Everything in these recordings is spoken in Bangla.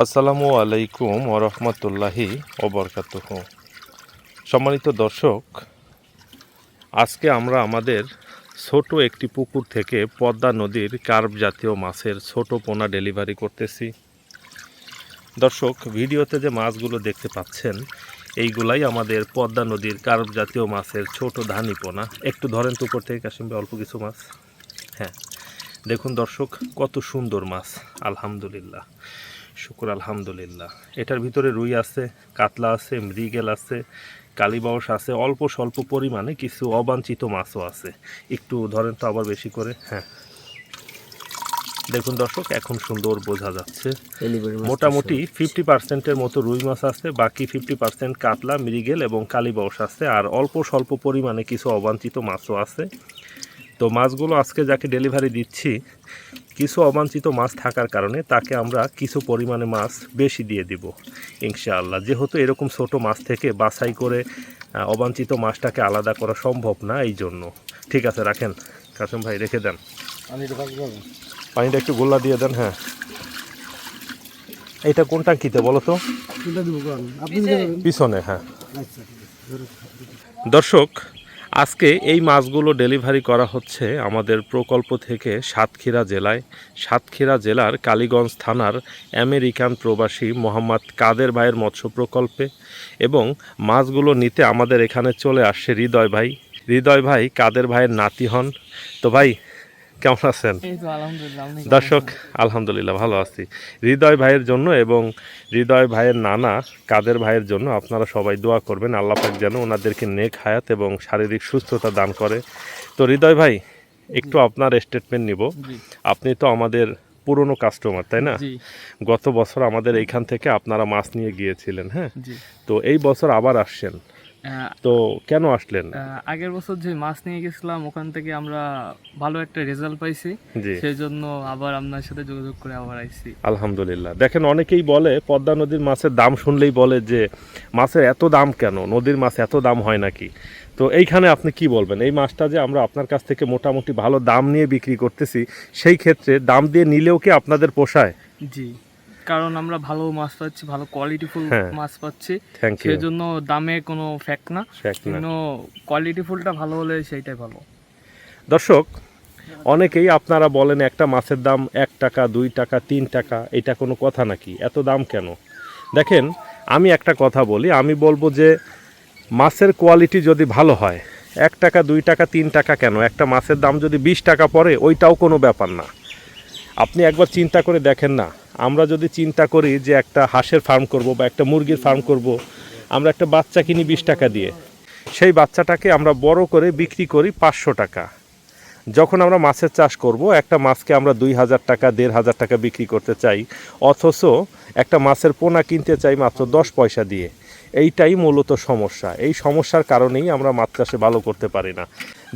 আসসালামু আলাইকুম ওরহমতুল্লাহি ওবরকাতুহু। সম্মানিত দর্শক, আজকে আমরা আমাদের ছোট একটি পুকুর থেকে পদ্মা নদীর কার্প জাতীয় মাছের ছোট পোনা ডেলিভারি করতেছি। দর্শক, ভিডিওতে যে মাছগুলো দেখতে পাচ্ছেন এইগুলাই আমাদের পদ্মা নদীর কার্প জাতীয় মাছের ছোট ধানি পোনা। একটু ধরেন তো উপর থেকে কাশিম ভাই, অল্প কিছু মাছ। হ্যাঁ, দেখুন দর্শক, কত সুন্দর মাছ। আলহামদুলিল্লাহ, শুকুর আলহামদুলিল্লাহ। এটার ভিতরে রুই আছে, কাতলা আছে, মৃগেল আছে, কালীবাউস আছে, অল্প স্বল্প পরিমাণে কিছু অবাঞ্ছিত মাছও আছে। একটু ধরেন তো আবার বেশি করে। হ্যাঁ, দেখুন দর্শক, এখন সুন্দর বোঝা যাচ্ছে। মোটামুটি 50%-এর মতো রুই মাছ আছে, বাকি 50% কাতলা, মৃগেল এবং কালীবাউস আছে, আর অল্প স্বল্প পরিমাণে কিছু অবাঞ্ছিত মাছও আছে। তো মাছগুলো আজকে যাকে ডেলিভারি দিচ্ছি, কিছু অবাঞ্ছিত মাছ থাকার কারণে তাকে আমরা কিছু পরিমাণে মাছ বেশি দিয়ে দিব ইনশাআল্লাহ। যেহেতু এরকম ছোট মাছ থেকে বাছাই করে অবাঞ্ছিত মাছটাকে আলাদা করা সম্ভব না, এই জন্য। ঠিক আছে, রাখেন কাসেম ভাই, রেখে দেন। পানিটা একটু গোল্লা দিয়ে দেন। হ্যাঁ, এইটা কোন টাঙ্কিতে বলো তো? পিছনে। হ্যাঁ দর্শক, আজকে এই মাছগুলো ডেলিভারি করা হচ্ছে আমাদের প্রকল্প থেকে সাতক্ষীরা জেলায়, সাতক্ষীরা জেলার কালীগঞ্জ থানার আমেরিকান প্রবাসী মোহাম্মদ কাদের ভাইয়ের মৎস্য প্রকল্পে। এবং মাছগুলো নিতে আমাদের এখানে চলে আসছে হৃদয় ভাই। হৃদয় ভাই কাদের ভাইয়ের নাতি হন। তো ভাই, কেমন আছেন? দর্শক, আলহামদুলিল্লাহ ভালো আছি। হৃদয় ভাইয়ের জন্য এবং হৃদয় ভাইয়ের নানা কাদের ভাইয়ের জন্য আপনারা সবাই দোয়া করবেন, আল্লাহ পাক যেন ওনাদেরকে নেক হায়াত এবং শারীরিক সুস্থতা দান করে। তো হৃদয় ভাই, একটু আপনার স্টেটমেন্ট নিব। আপনি তো আমাদের পুরনো কাস্টমার, তাই না? গত বছর আমাদের এইখান থেকে আপনারা মাছ নিয়ে গিয়েছিলেন। হ্যাঁ, তো এই বছর আবার আসছেন, তো কেন আসলেন? আগের বছর যে মাছ নিয়ে গেছিলাম ওখান থেকে আমরা ভালো একটা রেজাল্ট পাইছি, সেই জন্য আবার আপনার সাথে যোগাযোগ করে আবার আইছি। আলহামদুলিল্লাহ। দেখেন, অনেকেই বলে পদ্মা নদীর মাছের দাম শুনলেই বলে যে মাছের এত দাম কেন, নদীর মাছ এত দাম হয় নাকি? তো এইখানে আপনি কি বলবেন? এই মাছটা যে আমরা আপনার কাছ থেকে মোটামুটি ভালো দাম নিয়ে বিক্রি করতেছি, সেই ক্ষেত্রে দাম দিয়ে নিলেও কি আপনাদের পোষায়? জি, কারণ আমরা ভালো মাছ পাচ্ছি, ভালো কোয়ালিটিফুল মাছ পাচ্ছি, সেই জন্য দামে কোনো ফ্যাক্ট না, কিন্তু কোয়ালিটিফুলটা ভালো হলে সেইটাই ভালো। দর্শক, অনেকেই আপনারা বলেন একটা মাছের দাম 1 টাকা, 2 টাকা, 3 টাকা, এটা কোনো কথা নাকি? এত দাম কেন? দেখেন, আমি একটা কথা বলি, আমি বলবো যে মাছের কোয়ালিটি যদি ভালো হয়, 1 টাকা, 2 টাকা, 3 টাকা কেন, একটা মাছের দাম যদি 20 টাকা পড়ে, ওইটাও কোনো ব্যাপার না। আপনি একবার চিন্তা করে দেখেন না, আমরা যদি চিন্তা করি যে একটা হাঁসের ফার্ম করব বা একটা মুরগির ফার্ম করব, আমরা একটা বাচ্চা কিনি 20 টাকা দিয়ে, সেই বাচ্চাটাকে আমরা বড় করে বিক্রি করি 500 টাকা। যখন আমরা মাছের চাষ করব, একটা মাছকে আমরা 2000 টাকা, 1500 টাকা বিক্রি করতে চাই, অথচ একটা মাছের পোনা কিনতে চাই মাত্র 10 পয়সা দিয়ে। এইটাই মূলত সমস্যা। এই সমস্যার কারণেই আমরা মাছ চাষে ভালো করতে পারি না।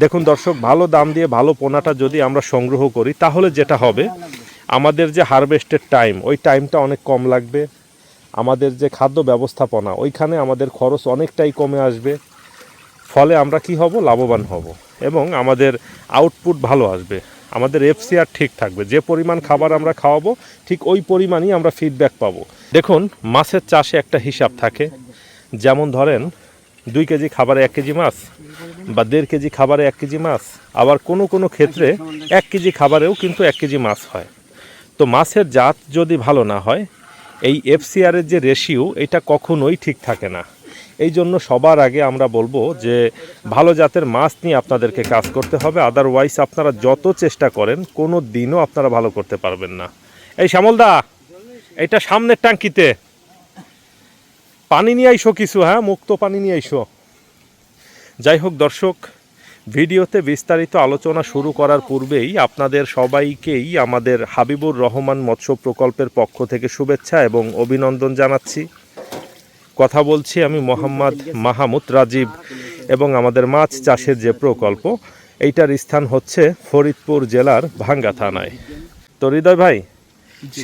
দেখুন দর্শক, ভালো দাম দিয়ে ভালো পোনাটা যদি আমরা সংগ্রহ করি, তাহলে যেটা হবে, আমাদের যে হারভেস্টের টাইম, ওই টাইমটা অনেক কম লাগবে। আমাদের যে খাদ্য ব্যবস্থাপনা, ওইখানে আমাদের খরচ অনেকটাই কমে আসবে। ফলে আমরা কি হব? লাভবান হব এবং আমাদের আউটপুট ভালো আসবে। আমাদের এফসিআর ঠিক থাকবে। যে পরিমাণ খাবার আমরা খাওয়াবো, ঠিক ওই পরিমাণই আমরা ফিডব্যাক পাবো। দেখুন, মাছের চাষে একটা হিসাব থাকে। যেমন ধরেন 2 কেজি খাবারে 1 কেজি মাছ, বা 1.5 কেজি খাবারে 1 কেজি মাছ, আবার কোনো কোনো ক্ষেত্রে 1 কেজি খাবারেও কিন্তু 1 কেজি মাছ হয়। তো মাছের জাত যদি ভালো না হয়, এই এফসিআরের যে রেশিও, এটা কখনোই ঠিক থাকে না। এই জন্য সবার আগে আমরা বলবো যে ভালো জাতের মাছ নিয়ে আপনাদেরকে কাজ করতে হবে। আদারওয়াইজ আপনারা যত চেষ্টা করেন, কোনো দিনও আপনারা ভালো করতে পারবেন না। এই শ্যামলদা, এটা সামনের ট্যাঙ্কিতে পানি নিয়ে আইসো কিছু। হ্যাঁ, মুক্ত পানি নিয়ে আইসো। যাই হোক দর্শক, ভিডিওতে বিস্তারিত আলোচনা শুরু করার পূর্বেই আপনাদের সবাইকেই আমাদের হাবিবুর রহমান মৎস্য প্রকল্পের পক্ষ থেকে শুভেচ্ছা এবং অভিনন্দন জানাচ্ছি। কথা বলছি আমি মোহাম্মদ মাহমুদ রাজীব, এবং আমাদের মাছ চাষের যে প্রকল্প, এইটার স্থান হচ্ছে ফরিদপুর জেলার ভাঙ্গা থানায়। তো হৃদয় ভাই,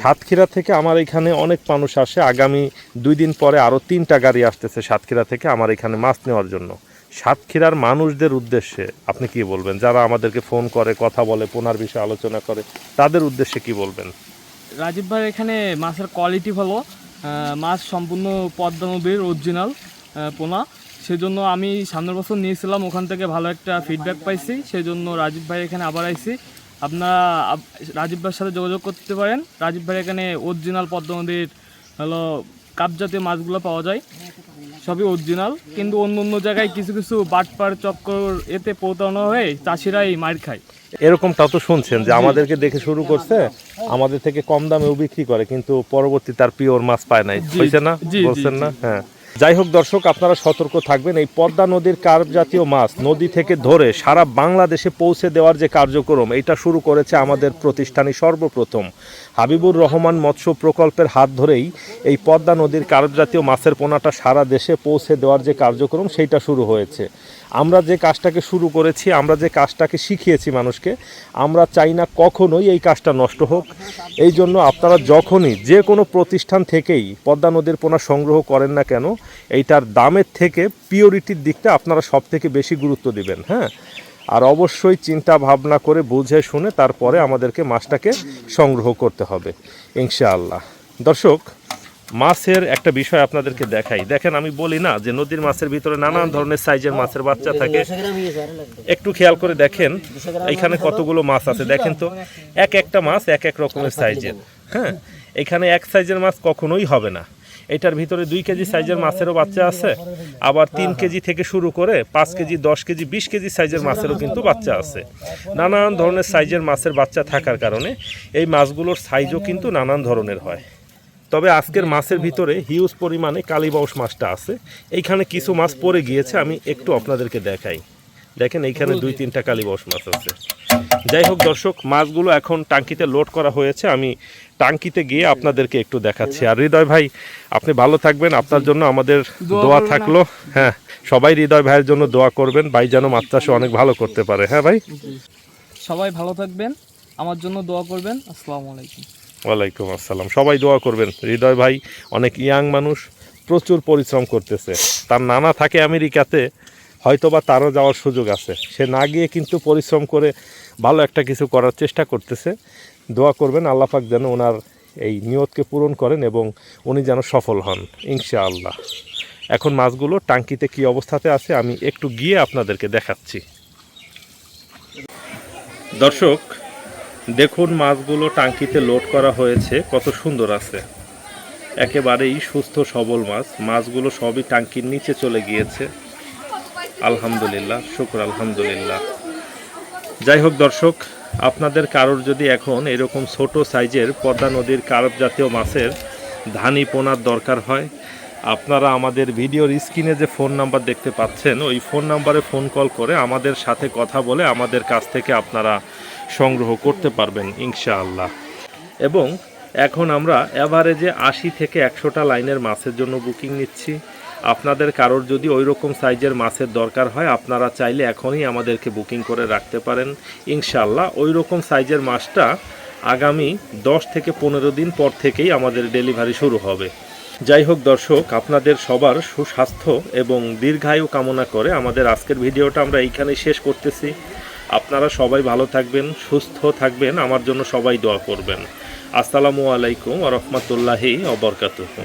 সাতক্ষীরা থেকে আমার এখানে অনেক মানুষ আসে। আগামী 2 দিন পরে আরও 3টা গাড়ি আসতেছে সাতক্ষীরা থেকে আমার এখানে মাছ নেওয়ার জন্য। সাতক্ষীরার মানুষদের উদ্দেশ্যে আপনি কি বলবেন? যারা আমাদেরকে ফোন করে, কথা বলে, পোনার বিষয়ে আলোচনা করে, তাদের উদ্দেশ্যে কি বলবেন? রাজীব ভাই এখানে মাছের কোয়ালিটি ভালো, মাছ সম্পূর্ণ পদ্মা নদীর অরিজিনাল পোনা, সেজন্য আমি সামনের বছর নিয়েছিলাম, ওখান থেকে ভালো একটা ফিডব্যাক পাইছি, সেজন্য রাজীব ভাই এখানে আবার আইছি। আপনারা রাজীব ভাইয়ের সাথে যোগাযোগ করতে পারেন। রাজীব ভাই এখানে অরিজিনাল পদ্মা নদীর হলো কাপ জাতীয় মাছগুলো পাওয়া যায়, সবই অরিজিনাল, কিন্তু অন্য অন্য জায়গায় কিছু কিছু বাটপার চক্কর এতে পৌঁছানো হয়ে চাষিরাই মার খায়। এরকমটাও তো শুনছেন যে আমাদেরকে দেখে শুরু করছে, আমাদের থেকে কম দামেও বিক্রি করে, কিন্তু পরবর্তী তার পিওর মাছ পায় নাই, হয়েছে না, বলছেন না? হ্যাঁ, যাই হোক দর্শক, আপনারা সতর্ক থাকবেন। এই পদ্মা নদীর কার্প জাতীয় মাছ নদী থেকে ধরে সারা বাংলাদেশে পৌঁছে দেওয়ার যে কার্যক্রম, এটা শুরু করেছে আমাদের প্রতিষ্ঠানই সর্বপ্রথম। হাবিবুর রহমান মৎস্য প্রকল্পের হাত ধরেই এই পদ্মা নদীর কার্প জাতীয় মাছের পোনাটা সারা দেশে পৌঁছে দেওয়ার যে কার্যক্রম, সেইটা শুরু হয়েছে। আমরা যে কাজটাকে শুরু করেছি, আমরা যে কাজটাকে শিখিয়েছি মানুষকে, আমরা চাই না কখনোই এই কাজটা নষ্ট হোক। এই জন্য আপনারা যখনই যে কোনো প্রতিষ্ঠান থেকেই পদ্মা নদীর পোনা সংগ্রহ করেন না কেন, এইটার দামের থেকে পিওরিটির দিকটা আপনারা সব থেকে বেশি গুরুত্ব দিবেন। হ্যাঁ, আর অবশ্যই চিন্তা ভাবনা করে বুঝে শুনে তারপরে আমাদেরকে মাছটাকে সংগ্রহ করতে হবে ইনশাআল্লাহ। দর্শক, মাছের একটা বিষয় আপনাদেরকে দেখাই। দেখেন, আমি বলি না যে নদীর মাছের ভিতরে নানান ধরনের সাইজের মাছের বাচ্চা থাকে, একটু খেয়াল করে দেখেন এখানে কতগুলো মাছ আছে। দেখেন তো, একটা মাছ এক রকমের সাইজের। হ্যাঁ, এখানে এক সাইজের মাছ কখনোই হবে না। এটার ভিতরে 2 কেজি সাইজের মাছেরও বাচ্চা আছে, আবার 3 কেজি থেকে শুরু করে 5 কেজি, 10 কেজি, 20 কেজি সাইজের মাছেরও কিন্তু বাচ্চা আছে। নানান ধরনের সাইজের মাছের বাচ্চা থাকার কারণে এই মাছগুলোর সাইজও কিন্তু নানান ধরনের হয়। তবে আজকের মাছের ভিতরে হিউজ পরিমাণে কালীবাউস মাছটা আছে। এইখানে কিছু মাছ পড়ে গিয়েছে, আমি একটু আপনাদেরকে দেখাই। দেখেন, এইখানে 2-3টা কালীবাউস মাছ আছে। যাই হোক দর্শক, মাছগুলো এখন টাঙ্কিতে লোড করা হয়েছে, আমি টাঙ্কিতে গিয়ে আপনাদেরকে একটু দেখাচ্ছি। আর হৃদয় ভাই, আপনি ভালো থাকবেন, আপনার জন্য আমাদের দোয়া থাকলো। হ্যাঁ, সবাই হৃদয় ভাইয়ের জন্য দোয়া করবেন, ভাই যেন মাছ চাষে অনেক ভালো করতে পারে। হ্যাঁ ভাই, সবাই ভালো থাকবেন, আমার জন্য দোয়া করবেন। আসসালামু আলাইকুম। ওয়ালাইকুম আসসালাম। সবাই দোয়া করবেন। হৃদয় ভাই অনেক ইয়াং মানুষ, প্রচুর পরিশ্রম করতেছে। তার নানা থাকে আমেরিকাতে, হয়তোবা তারও যাওয়ার সুযোগ আছে, সে না গিয়ে কিন্তু পরিশ্রম করে ভালো একটা কিছু করার চেষ্টা করতেছে। দোয়া করবেন, আল্লাহ পাক যেন ওনার এই নিয়তকে পূরণ করেন এবং উনি যেন সফল হন ইনশাআল্লাহ। এখন মাছগুলো টাঙ্কিতে কি অবস্থাতে আছে আমি একটু গিয়ে আপনাদেরকে দেখাচ্ছি। দর্শক দেখুন, মাছগুলো টাঙ্কিতে লোড করা হয়েছে, কত সুন্দর আছে, একেবারেই সুস্থ সবল মাছ। মাছগুলো সবই টাঙ্কির নিচে চলে গিয়েছে, আলহামদুলিল্লাহ, শুকর আলহামদুলিল্লাহ। যাই হোক দর্শক, আপনাদের কারোর যদি এখন এরকম ছোট সাইজের পদ্মা নদীর কার্প জাতীয় মাছের ধানি পোনার দরকার হয়, আপনারা আমাদের ভিডিওর স্ক্রিনে যে ফোন নাম্বার দেখতে পাচ্ছেন, ওই ফোন নাম্বারে ফোন কল করে আমাদের সাথে কথা বলে আমাদের কাছ থেকে আপনারা সংগ্রহ করতে পারবেন ইনশাআল্লাহ। এবং এখন আমরা অ্যাভারেজে 80 থেকে 100টা লাইনের মাছের জন্য বুকিং নিচ্ছি। আপনাদের কারোর যদি ওই রকম সাইজের মাছের দরকার হয়, আপনারা চাইলে এখনই আমাদেরকে বুকিং করে রাখতে পারেন ইনশাআল্লাহ। ওই রকম সাইজের মাছটা আগামী 10 থেকে 15 দিন পর থেকেই আমাদের ডেলিভারি শুরু হবে। যাই হোক দর্শক, আপনাদের সবার সুস্বাস্থ্য এবং দীর্ঘায়ু কামনা করে আমাদের আজকের ভিডিওটা আমরা এইখানেই শেষ করতেছি। আপনারা সবাই ভালো থাকবেন, সুস্থ থাকবেন, আমার জন্য সবাই দোয়া করবেন। আসসালামু আলাইকুম ওয়া রাহমাতুল্লাহি ওয়া বারাকাতুহু।